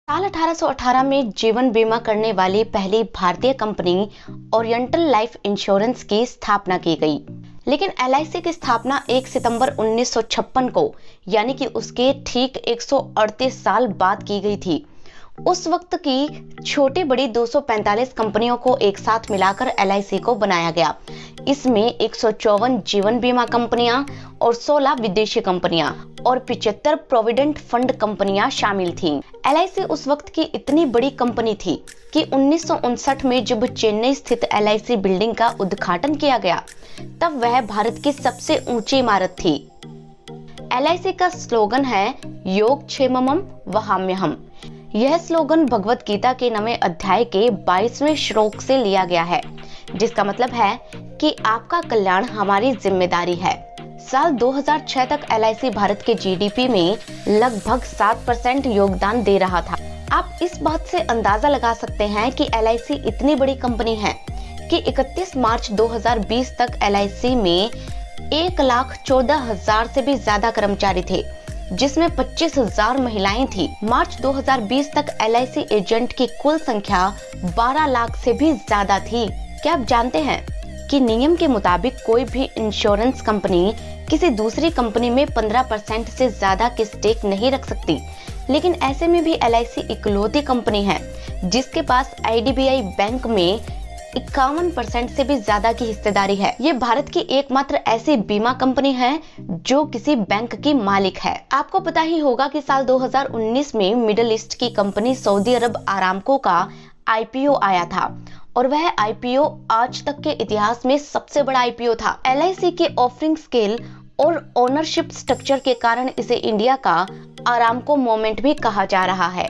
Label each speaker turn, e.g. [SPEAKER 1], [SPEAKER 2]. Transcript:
[SPEAKER 1] साल 1818 में जीवन बीमा करने वाली पहली भारतीय कंपनी ओरिएंटल लाइफ इंश्योरेंस की स्थापना की गई। लेकिन एलआईसी की स्थापना 1 सितंबर 1956 को यानी कि उसके ठीक 138 साल बाद की गई थी। उस वक्त की छोटी बड़ी 245 कंपनियों को एक साथ मिलाकर एलआईसी को बनाया गया। इसमें 154 जीवन बीमा कंपनियां और 16 विदेशी कंपनियां और 75 प्रोविडेंट फंड कंपनियां शामिल थीं। एलआईसी उस वक्त की इतनी बड़ी कंपनी थी कि 1959 में जब चेन्नई स्थित एलआईसी बिल्डिंग का उद्घाटन किया गया तब वह भारत की सबसे ऊंची इमारत थी। एलआईसी का स्लोगन है योगक्षेमम वहाम्यहम्। यह स्लोगन भगवत गीता के 9वें अध्याय के 22वें श्लोक से लिया गया है, जिसका मतलब है कि आपका कल्याण हमारी जिम्मेदारी है। साल 2006 तक एलआईसी भारत के जीडीपी में लगभग 7% योगदान दे रहा था। आप इस बात से अंदाजा लगा सकते हैं कि एलआईसी इतनी बड़ी कंपनी है कि 31 मार्च 2020 तक एलआईसी में 1,14,000 से भी ज्यादा कर्मचारी थे, जिसमें 25,000 महिलाएं थी। मार्च 2020 तक एलआईसी एजेंट की कुल संख्या 12 लाख से भी ज्यादा थी। क्या आप जानते हैं कि नियम के मुताबिक कोई भी इंश्योरेंस कंपनी किसी दूसरी कंपनी में 15% से ज्यादा की स्टेक नहीं रख सकती, लेकिन ऐसे में भी एलआईसी इकलौती कंपनी है जिसके पास आईडीबीआई बैंक में 51% से भी ज्यादा की हिस्सेदारी है। ये भारत की एकमात्र ऐसी बीमा कंपनी है जो किसी बैंक की मालिक है। आपको पता ही होगा कि साल 2019 में मिडिल ईस्ट की कंपनी सऊदी अरब आरामको का आईपीओ आया था और वह आईपीओ आज तक के इतिहास में सबसे बड़ा आईपीओ था। एलआईसी के ऑफरिंग स्केल और ओनरशिप स्ट्रक्चर के कारण इसे इंडिया का आरामको मोमेंट भी कहा जा रहा है।